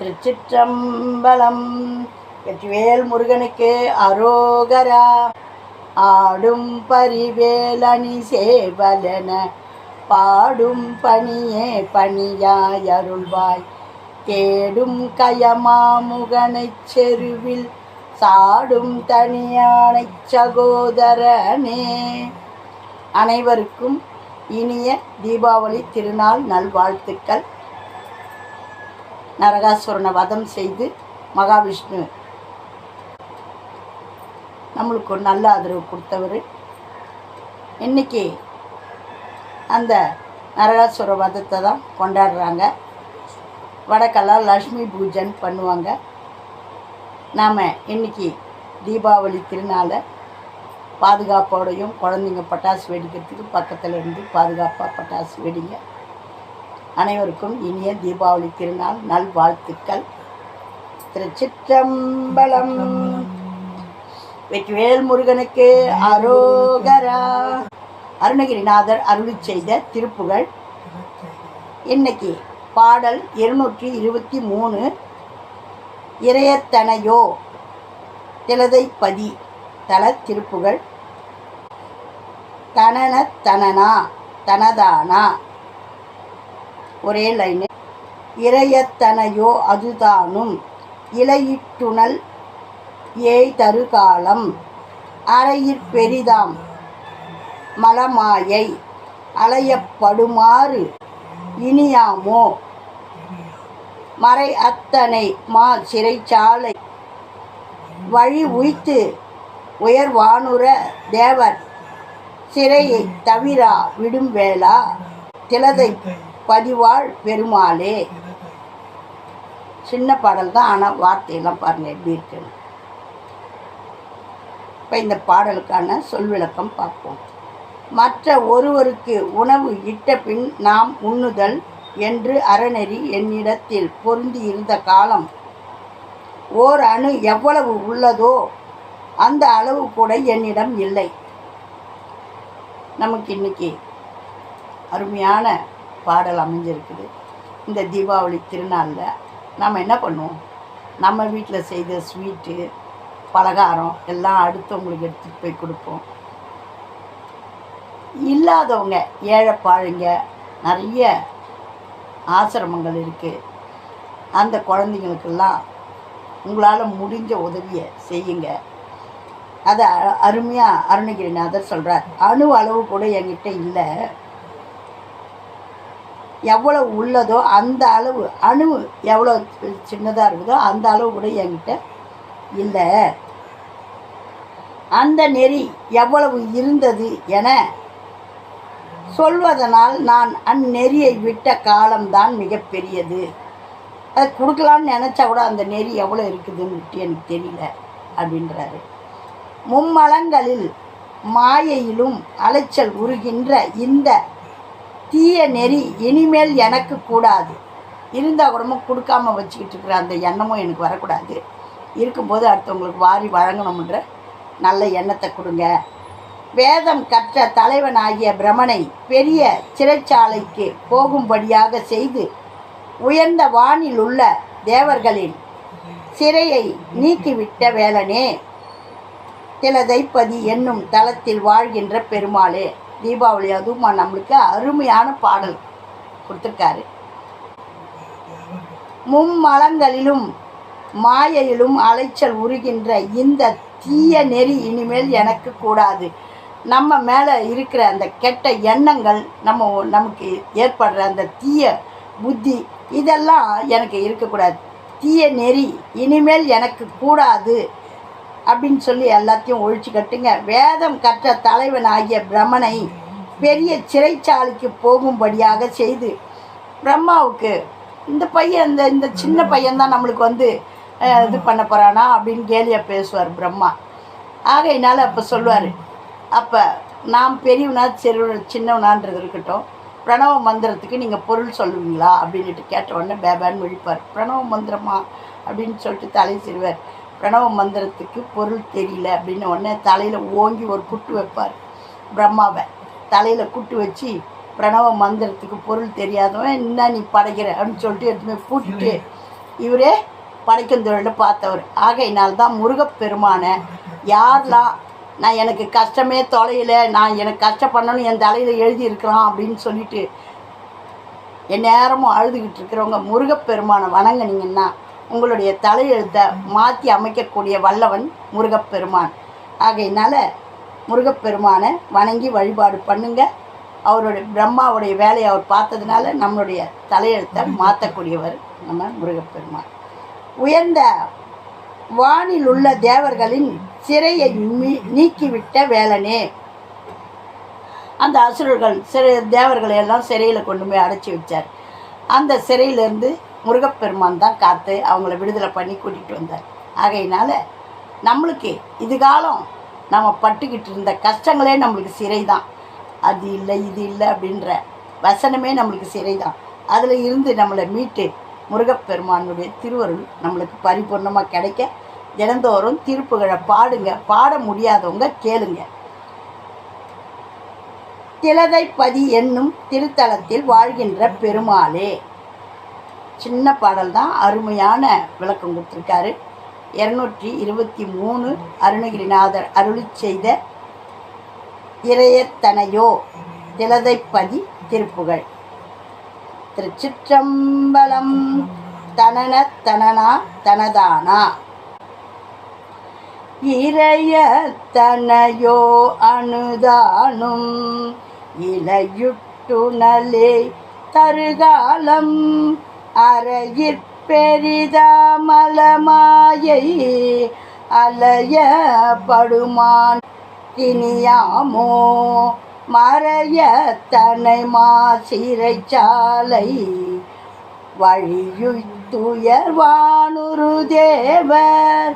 திருச்சிற்றம்பலம். வெற்றிவேல் முருகனுக்கு அரோகரா. ஆடும் பரிவேலணி சேவலென பாடும் பணியே பணியாய் அருள்வாய். கேடும் கயமாமுகனைச் செருவில் சாடும் தனியானைச் சகோதரனே. அனைவருக்கும் இனிய தீபாவளி திருநாள் நல்வாழ்த்துக்கள். நரகாசுரனை வதம் செய்து மகாவிஷ்ணு நம்மளுக்கு ஒரு நல்ல ஆதரவு கொடுத்தவர். இன்றைக்கி அந்த நரகாசுர வதத்தை தான் கொண்டாடுறாங்க. வடக்கெல்லாம் லக்ஷ்மி பூஜன் பண்ணுவாங்க. நாம் இன்றைக்கி தீபாவளி திருநாளை பாதுகாப்போடையும் குழந்தைங்க பட்டாசு வெடிக்கிறதுக்கு பக்கத்தில் இருந்து பாதுகாப்பாக பட்டாசு வெடிங்க. அனைவருக்கும் இனிய தீபாவளி திருநாள் நல்வாழ்த்துக்கள். திருச்சிற்றம்பலம். வெற்றிவேல் முருகனுக்கு அரோகரா. அருணகிரிநாதர் அருளி செய்த திருப்புகழ். இன்னைக்கு பாடல் 223. இறையத்தனையோ திலதை பதி தல திருப்புகழ். தனன தனனா தனதானா. ஒரே லைனு. இறையத்தனையோ அதுதானும் இலையிட்டுணல் ஏய் தருகாலம் அறையிற் பெரிதாம் மலமாயை அலையப்படுமாறு இனியாமோ. மறை அத்தனை மா சிறைச்சாலை வழி உய்த்து உயர்வானுர தேவர் சிறையை தவிரா விடும் வேளா திலதை பதிவாள் பெருமாளே. சின்ன பாடல் தான், ஆனால் வார்த்தையெல்லாம் பாருங்கள் எப்படி இருக்குன்னு. இப்போ இந்த பாடலுக்கான சொல் விளக்கம் பார்ப்போம். மற்ற ஒருவருக்கு உணவு இட்ட பின் நாம் உண்ணுதல் என்று அறநெறி என்னிடத்தில் பொருந்தி இருந்த காலம் ஓர் அணு எவ்வளவு உள்ளதோ அந்த அளவு கூட என்னிடம் இல்லை. நமக்கு இன்னைக்கு அருமையான பாடல் அமைஞ்சிருக்குது. இந்த தீபாவளி திருநாளில் நம்ம என்ன பண்ணுவோம்? நம்ம வீட்டில் செய்த ஸ்வீட்டு பலகாரம் எல்லாம் அடுத்தவங்களுக்கு எடுத்துகிட்டு போய் கொடுப்போம். இல்லாதவங்க ஏழைப்பாழைங்க நிறைய ஆசிரமங்கள் இருக்குது. அந்த குழந்தைங்களுக்கெல்லாம் உங்களால் முடிஞ்ச உதவியை செய்யுங்க. அதை அருமையாக அருணகிரிநாதர் சொல்கிறார். அணு அளவு கூட என்கிட்ட இல்லை. எவ்வளோ உள்ளதோ அந்த அளவு, அணு எவ்வளோ சின்னதாக இருக்குதோ அந்த அளவு கூட என்கிட்ட இல்லை. அந்த நெறி எவ்வளவு இருந்தது என சொல்வதனால் நான் அந்நெறியை விட்ட காலம்தான் மிகப்பெரியது. அதை கொடுக்கலான்னு நினச்சா கூட அந்த நெறி எவ்வளோ இருக்குதுன்னு எனக்கு தெரியல அப்படின்றாரு. மும்மலங்களில் மாயையிலும் அலைச்சல் உருகின்ற இந்த தீய நெறி இனிமேல் எனக்கு கூடாது. இருந்தால் கூடமா கொடுக்காமல் வச்சுக்கிட்டு இருக்கிற அந்த எண்ணமும் எனக்கு வரக்கூடாது. இருக்கும்போது அடுத்தவங்களுக்கு வாரி வழங்கணும்ன்ற நல்ல எண்ணத்தை கொடுங்க. வேதம் கற்ற தலைவனாகிய பிரமனை பெரிய சிறைச்சாலைக்கு போகும்படியாக செய்து உயர்ந்த வானில் உள்ள தேவர்களின் சிறையை நீக்கிவிட்ட வேலனே, திலதைப்பதி என்னும் தலத்தில் வாழ்கின்ற பெருமாளே. தீபாவளி அதுவும் நம்மளுக்கு அருமையான பாடல் கொடுத்துருக்காரு. மும்மலங்களிலும் மாயையிலும் அலைச்சல் உருகின்ற இந்த தீய நெறி இனிமேல் எனக்கு கூடாது. நம்ம மேலே இருக்கிற அந்த கெட்ட எண்ணங்கள், நமக்கு ஏற்படுற அந்த தீய புத்தி, இதெல்லாம் எனக்கு இருக்கக்கூடாது. தீய நெறி இனிமேல் எனக்கு கூடாது அப்படின்னு சொல்லி எல்லாத்தையும் ஒழிச்சு கட்டுங்க. வேதம் கற்ற தலைவன் ஆகிய பிரம்மனை பெரிய சிறைச்சாலைக்கு போகும்படியாக செய்து, பிரம்மாவுக்கு இந்த பையன் இந்த சின்ன பையன்தான் நம்மளுக்கு இது பண்ண போகிறானா அப்படின்னு கேலியாக பேசுவார் பிரம்மா. ஆகையினால அப்போ சொல்லுவார், அப்போ நாம் பெரியவனா சின்னவனான்றது இருக்கட்டும், பிரணவ மந்திரத்துக்கு நீங்கள் பொருள் சொல்லுவீங்களா அப்படின்ட்டு கேட்ட உடனே பேபான்னு விழிப்பார். பிரணவ மந்திரமா அப்படின்னு சொல்லிட்டு தலை சிறுவார். பிரணவ மந்திரத்துக்கு பொருள் தெரியல அப்படின்னு உடனே தலையில் ஓங்கி ஒரு குட்டு வைப்பார். பிரம்மாவை தலையில் குட்டு வச்சு, பிரணவ மந்திரத்துக்கு பொருள் தெரியாதவன் என்ன நீ படைக்கிற அப்படின்னு சொல்லிட்டு எடுத்துமே பூட்டிட்டு இவரே படைக்கும் தொழிலை பார்த்தவர். ஆகையினால்தான் முருகப்பெருமானை யாரெல்லாம் நான் எனக்கு கஷ்டமே தொலையில், நான் எனக்கு கஷ்டப்படணும்னு என் தலையில் எழுதியிருக்கிறான் அப்படின்னு சொல்லிட்டு என் நேரமும் அழுதுகிட்டு இருக்கிறவங்க முருகப்பெருமானை வணங்கினீங்கன்னா உங்களுடைய தலையெழுத்தை மாற்றி அமைக்கக்கூடிய வல்லவன் முருகப்பெருமான். ஆகையினால முருகப்பெருமானை வணங்கி வழிபாடு பண்ணுங்க. அவருடைய பிரம்மாவுடைய வேலையை அவர் பார்த்ததுனால நம்மளுடைய தலையெழுத்தை மாற்றக்கூடியவர் நம்ம முருகப்பெருமான். உயர்ந்த வானில் உள்ள தேவர்களின் சிறையை நீக்கிவிட்ட வேலனே. அந்த அசுரர்கள் தேவர்களை எல்லாம் சிறையில் கொண்டு போய் அடைச்சி வச்சார். அந்த சிறையிலேருந்து முருகப்பெருமான் தான் காத்து அவங்கள விடுதலை பண்ணி கூட்டிகிட்டு வந்தார். ஆகையினால நம்மளுக்கு இதுகாலம் நம்ம பட்டுக்கிட்டு இருந்த கஷ்டங்களே நம்மளுக்கு சிறை தான். அது இல்லை இது இல்லை அப்படின்ற வசனமே நம்மளுக்கு சிறை தான். அதில் இருந்து நம்மளை மீட்டு முருகப்பெருமானுடைய திருவருள் நம்மளுக்கு பரிபூர்ணமாக கிடைக்க தினந்தோறும் திருப்புகழை பாடுங்க. பாட முடியாதவங்க கேளுங்க. திலதைப்பதி என்னும் திருத்தலத்தில் வாழ்கின்ற பெருமாளே. சின்ன பாடல் தான், அருமையான விளக்கம் கொடுத்துருக்காரு. 223 அருணகிரிநாதர் அருளி செய்த இறையத்தனையோ திலதைப்பதி திருப்புகழ். திருச்சிற்றம்பலம். தனன தனனா தனதானா. இறையத்தனையோ அனுதானும் இலையுட்டுணலே தருகாலம் அறையிற்பெரிதாமலமாயை அலைய படுமான் கினியாமோ மறைய தனை மாசிறைச்சாலை வழியுத்துயர் வானுரு தேவர்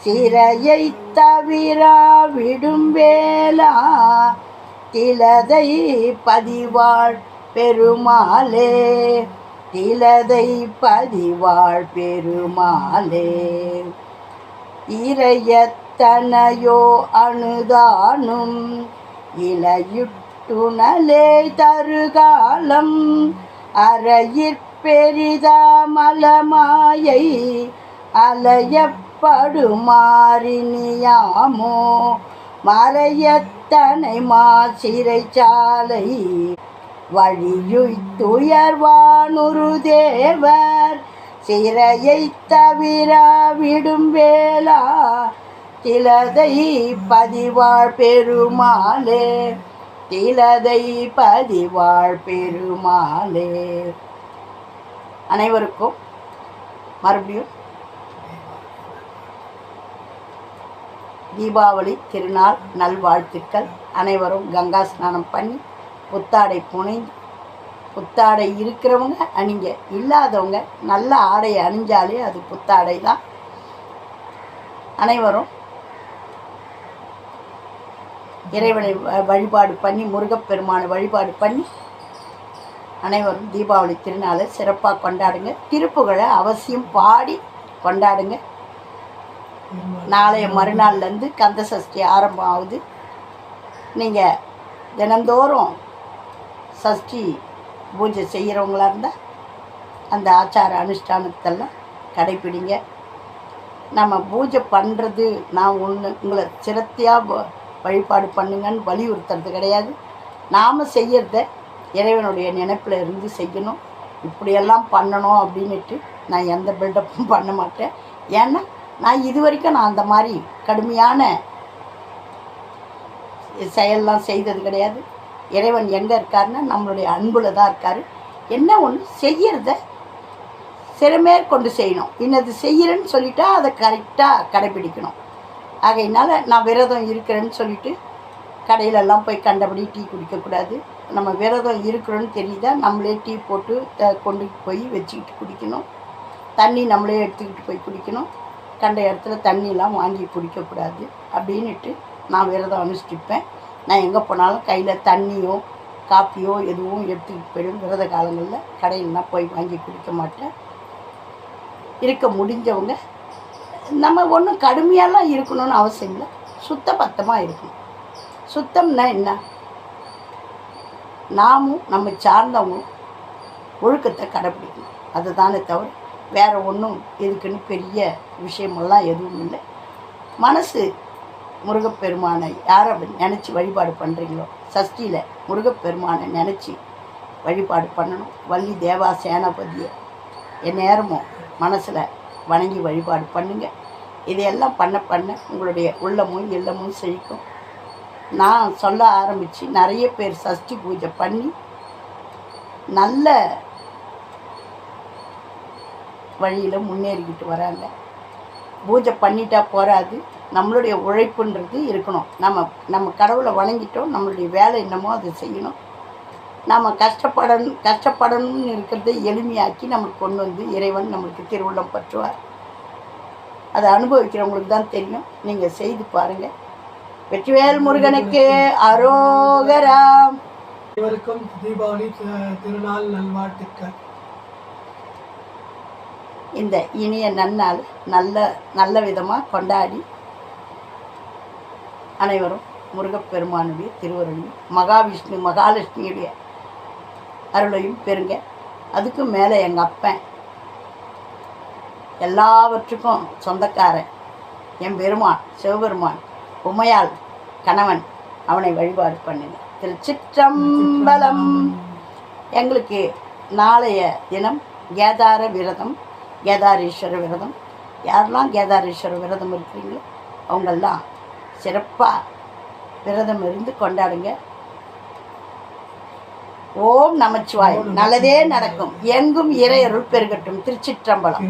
சிறையை தவிர விடும் வேளா திலதை பதிவாழ் பெருமாளே. திலதை பதிவாழ் பெருமாளே. இறையத்தனையோ அனுதானும் இலையுட்டுணலே தருகாலம் அறையிற்பெரிதாமலமாயை அலையப்படுமாறினியாமோ மறையத்தனை மாசிறைச்சாலை வழியுய்துயர்வானுரு தேவர் சிறையை தவிர விடும் வேளா திலதை பதிவாழ் பெருமாளே. திலதை பதிவாழ் பெருமாளே. அனைவருக்கும் மறுபடியும் தீபாவளி திருநாள் நல்வாழ்த்துக்கள். அனைவரும் கங்கா ஸ்நானம் பண்ணி புத்தாடை புனைந்து, புத்தாடை இருக்கிறவங்க அணிங்க, இல்லாதவங்க நல்ல ஆடையை அணிஞ்சாலே அது புத்தாடை தான். அனைவரும் இறைவனை வழிபாடு பண்ணி, முருகப்பெருமானை வழிபாடு பண்ணி அனைவரும் தீபாவளி திருநாளை சிறப்பாக கொண்டாடுங்க. திருப்புகழை அவசியம் பாடி கொண்டாடுங்க. நாளைய மறுநாள்லேருந்து கந்த சஷ்டி ஆரம்பம் ஆகுது. நீங்கள் தினந்தோறும் சஷ்டி பூஜை செய்கிறவங்களா இருந்தால் அந்த ஆச்சார அனுஷ்டானத்தெல்லாம் கடைப்பிடிங்க. நம்ம பூஜை பண்ணுறது நான் உங்களை சிரத்தையாக வழிபாடு பண்ணுங்கன்னு வலியுறுத்துறது கிடையாது. நாம் செய்கிறத இறைவனுடைய நினைப்பில் இருந்து செய்யணும். இப்படியெல்லாம் பண்ணணும் அப்படின்ட்டு நான் எந்த பில்டப்பும் பண்ண மாட்டேன். ஏன்னா நான் இது வரைக்கும் நான் அந்த மாதிரி கடுமையான செயல்லாம் செய்தது கிடையாது. இறைவன் எங்கே இருக்காருன்னா நம்மளுடைய அன்புல தான் இருக்கார். என்ன ஒன்று செய்கிறத சிறமேற்கொண்டு செய்யணும். இன்னது செய்கிறேன்னு சொல்லிட்டா அதை கரெக்டாக கடைப்பிடிக்கணும். ஆகையினால நான் விரதம் இருக்கிறேன்னு சொல்லிட்டு கடையிலெல்லாம் போய் கண்டபடி டீ குடிக்கக்கூடாது. நம்ம விரதம் இருக்கிறோன்னு தெரியுதா நம்மளே டீ போட்டு கொண்டு போய் வச்சுக்கிட்டு குடிக்கணும். தண்ணி நம்மளே எடுத்துக்கிட்டு போய் குடிக்கணும். கண்ட இடத்துல தண்ணியெலாம் வாங்கி குடிக்கக்கூடாது அப்படின்ட்டு நான் விரதம் அனுஷ்டிப்பேன். நான் எங்கே போனாலும் கையில் தண்ணியோ காப்பியோ எதுவும் எடுத்துக்கிட்டு போயிடும். விரத காலங்களில் கடையிலலாம் போய் வாங்கி குடிக்க மாட்டேன். இருக்க முடிஞ்சவங்க நம்ம ஒன்றும் கடுமையாலாம் இருக்கணும்னு அவசியம் இல்லை. சுத்தபத்தமாக இருக்கணும். சுத்தம்னா என்ன? நாமும் நம்ம சார்ந்தவங்களும் ஒழுக்கத்தை கடைப்பிடிக்கணும். அதுதானே தவிர வேறு ஒன்றும் இதுக்குன்னு பெரிய விஷயமெல்லாம் எதுவும் இல்லை. மனசு முருகப்பெருமானை யாரை நினச்சி வழிபாடு பண்ணுறீங்களோ, சஷ்டியில் முருகப்பெருமானை நினச்சி வழிபாடு பண்ணணும். வள்ளி தேவா சேனாபதியை எந்நேரமும் மனசில் வணங்கி வழிபாடு பண்ணுங்கள். இதையெல்லாம் பண்ண பண்ண உங்களுடைய உள்ளமும் இல்லமும் செழிக்கும். நான் சொல்ல ஆரம்பித்து நிறைய பேர் சஷ்டி பூஜை பண்ணி நல்ல வழியில் முன்னேறிக்கிட்டு வராங்க. பூஜை பண்ணிட்டா போகாது, நம்மளுடைய உழைப்புன்றது இருக்கணும். நம்ம கடவுளை வணங்கிட்டோம், நம்மளுடைய வேலை என்னமோ அதை செய்யணும். நம்ம கஷ்டப்படணும்னு இருக்கிறத எளிமையாக்கி நம்மளுக்கு கொண்டு வந்து இறைவன் நம்மளுக்கு திருவுள்ளம் பற்றுவார். அதை அனுபவிக்கிறவங்களுக்கு தான் தெரியும். நீங்கள் செய்து பாருங்கள். வெற்றிவேல் முருகனுக்கு அரோகரா. அனைவருக்கும் தீபாவளி திருநாள் நல்வாழ்த்துக்கள். இந்த இனிய நன்னாள் நல்ல விதமாக கொண்டாடி அனைவரும் முருகப்பெருமானுடைய திருவருளையும் மகாவிஷ்ணு மகாலட்சுமியுடைய அருளையும் பெறுங்க. அதுக்கு மேலே எங்கள் அப்பன் எல்லாவற்றுக்கும் சொந்தக்காரன் என் பெருமான் சிவபெருமான் உமையாள் கணவன், அவனை வழிபாடு பண்ணுங்க. திருச்சிற்றம்பலம். எங்களுக்கு நாளைய தினம் கேதார விரதம், கேதாரீஸ்வர விரதம். யாரெல்லாம் கேதாரீஸ்வர விரதம் இருக்கிறீங்களோ அவங்கெல்லாம் சிறப்பாக விரதம் இருந்து கொண்டாடுங்க. ஓம் நமச்சிவாய். நல்லதே நடக்கும். எங்கும் இறையருள் பெருகட்டும். திருச்சிற்றம்பலம்.